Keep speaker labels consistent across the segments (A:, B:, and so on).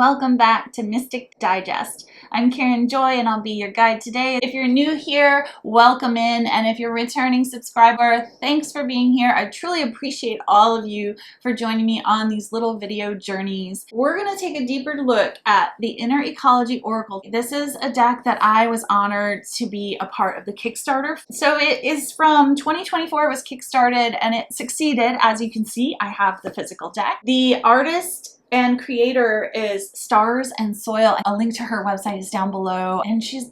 A: welcome back to Mystic Digest. I'm Karen Joy and I'll be your guide today. If you're new here, welcome in, and if you're a returning subscriber, thanks for being here. I truly appreciate all of you for joining me on these little video journeys. We're going to take a deeper look at the Inner Ecology Oracle. This is a deck that I was honored to be a part of the Kickstarter. So it is from 2024, it was Kickstarted and it succeeded. As you can see, I have the physical deck. The artist and creator is Stars and Soil. A link to her website is down below, and she's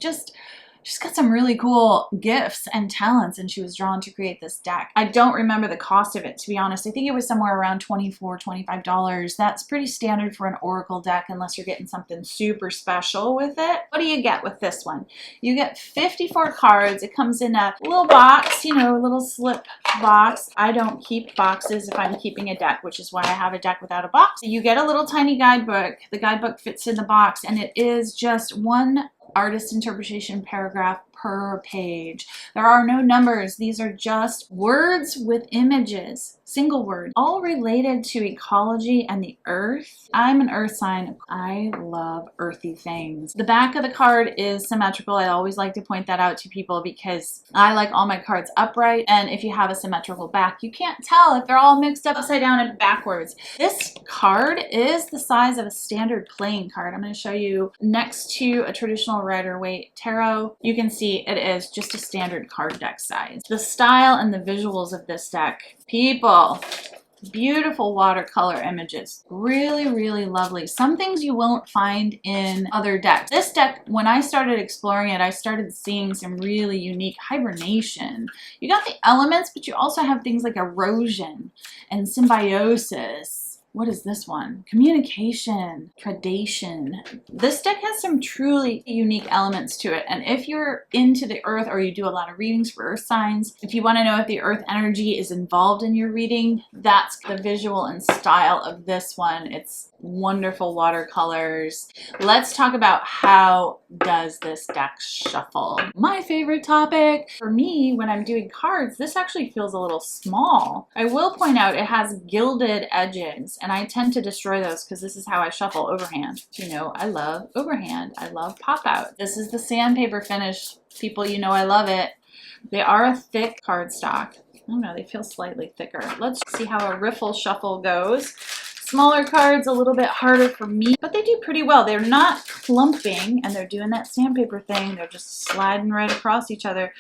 A: got some really cool gifts and talents, and she was drawn to create this deck. I don't remember the cost of it, to be honest. I think it was somewhere around $24, $25. That's pretty standard for an Oracle deck unless you're getting something super special with it. What do you get with this one? You get 54 cards. It comes in a little box, you know, a little slip box. I don't keep boxes if I'm keeping a deck, which is why I have a deck without a box. You get a little tiny guidebook. The guidebook fits in the box, and it is just one artist interpretation paragraph per page. There are no numbers. These are just words with images, single word, all related to ecology and the earth. I'm an earth sign. I love earthy things. The back of the card is symmetrical. I always like to point that out to people because I like all my cards upright, and if you have a symmetrical back, you can't tell if they're all mixed up upside down and backwards. This card is the size of a standard playing card. I'm going to show you next to a traditional Rider-Waite tarot. You can see it is just a standard card deck size. The style and the visuals of this deck, people, beautiful watercolor images, really lovely. Some things you won't find in other decks. This deck, when I started exploring it, I started seeing some really unique hibernation. You got the elements, but you also have things like erosion and symbiosis. What is this one? Communication, predation. This deck has some truly unique elements to it. And if you're into the earth, or you do a lot of readings for earth signs, if you want to know if the earth energy is involved in your reading, that's the visual and style of this one. It's wonderful watercolors. Let's talk about how does this deck shuffle. My favorite topic. For me, when I'm doing cards, this actually feels a little small. I will point out it has gilded edges, and I tend to destroy those because this is how I shuffle overhand. You know, I love overhand. I love pop out. This is the sandpaper finish. People, you know I love it. They are a thick cardstock. I don't know, they feel slightly thicker. Let's see how a riffle shuffle goes. Smaller cards, a little bit harder for me, but they do pretty well. They're not clumping, and they're doing that sandpaper thing. They're just sliding right across each other.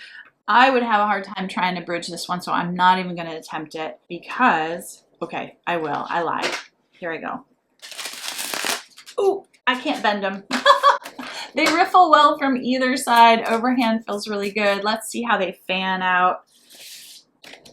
A: I would have a hard time trying to bridge this one, so I'm not even going to attempt it because, okay, I will. I lied. Here I go. Ooh, I can't bend them. They riffle well from either side. Overhand feels really good. Let's see how they fan out.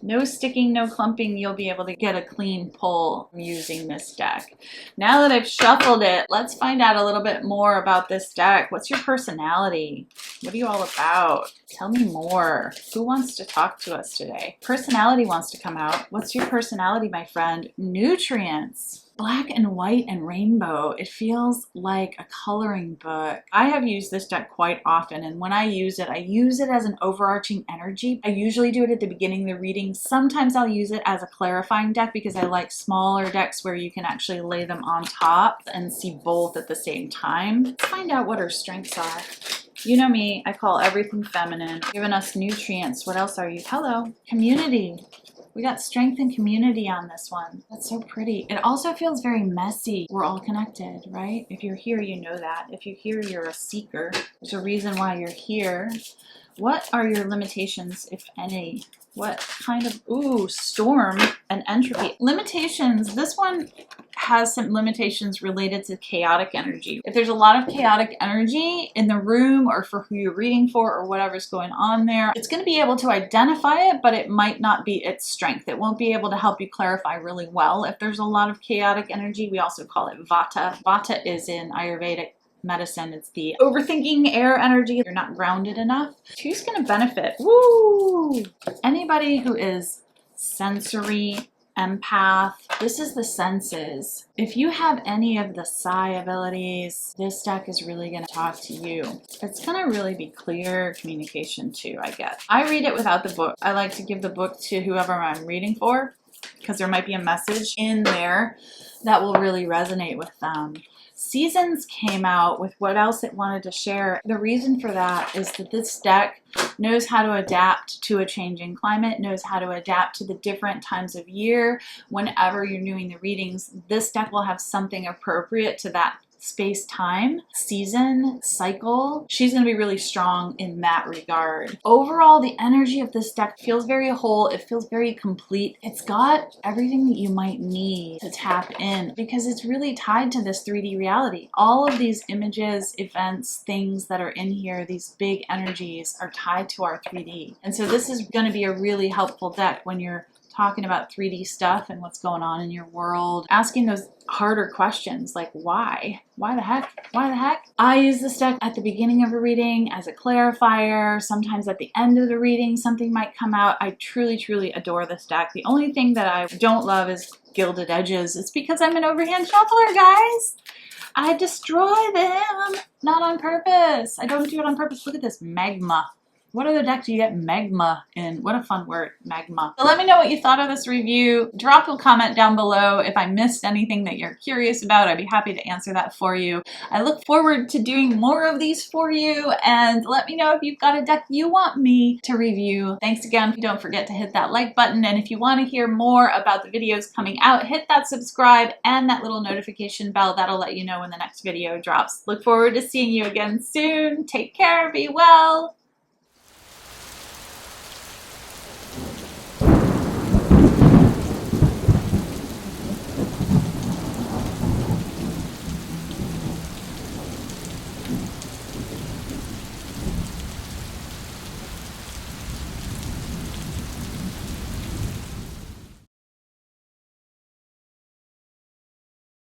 A: No sticking, no clumping. You'll be able to get a clean pull using this deck. Now that I've shuffled it, let's find out a little bit more about this deck. What's your personality? What are you all about? Tell me more. Who wants to talk to us today? Personality wants to come out. What's your personality, my friend? Nutrients. Black and white and rainbow. It feels like a coloring book. I have used this deck quite often, and when I use it as an overarching energy. I usually do it at the beginning of the reading. Sometimes I'll use it as a clarifying deck because I like smaller decks where you can actually lay them on top and see both at the same time. Let's find out what her strengths are. You know me, I call everything feminine. Giving us nutrients. What else are you? Hello. Community. We got strength and community on this one. That's so pretty. It also feels very messy. We're all connected, right? If you're here, you know that. If you're here, you're a seeker. There's a reason why you're here. What are your limitations, if any? What kind of, ooh, storm and entropy. Limitations, this one has some limitations related to chaotic energy. If there's a lot of chaotic energy in the room or for who you're reading for or whatever's going on there, it's going to be able to identify it, but it might not be its strength. It won't be able to help you clarify really well if there's a lot of chaotic energy. We also call it Vata. Vata is in Ayurvedic medicine. It's the overthinking air energy. You're not grounded enough. Who's going to benefit? Woo! Anybody who is sensory, empath. This is the senses. If you have any of the psi abilities, this deck is really going to talk to you. It's going to really be clear communication too, I guess. I read it without the book. I like to give the book to whoever I'm reading for because there might be a message in there that will really resonate with them. Seasons came out with what else it wanted to share. The reason for that is that this deck knows how to adapt to a changing climate, knows how to adapt to the different times of year. Whenever you're doing the readings, this deck will have something appropriate to that space, time, season, cycle. She's going to be really strong in that regard. Overall, the energy of this deck feels very whole. It feels very complete. It's got everything that you might need to tap in because it's really tied to this 3D reality. All of these images, events, things that are in here, these big energies are tied to our 3D. And so this is going to be a really helpful deck when you're talking about 3D stuff and what's going on in your world, asking those harder questions like why? Why the heck? Why the heck? I use this deck at the beginning of a reading as a clarifier. Sometimes at the end of the reading, something might come out. I truly, truly adore this deck. The only thing that I don't love is gilded edges. It's because I'm an overhand shuffler, guys. I destroy them, not on purpose. I don't do it on purpose. Look at this magma. What other deck do you get magma in? What a fun word, magma. So let me know what you thought of this review. Drop a comment down below if I missed anything that you're curious about. I'd be happy to answer that for you. I look forward to doing more of these for you, and let me know if you've got a deck you want me to review. Thanks again. Don't forget to hit that like button, and if you want to hear more about the videos coming out, hit that subscribe and that little notification bell. That'll let you know when the next video drops. Look forward to seeing you again soon. Take care. Be well.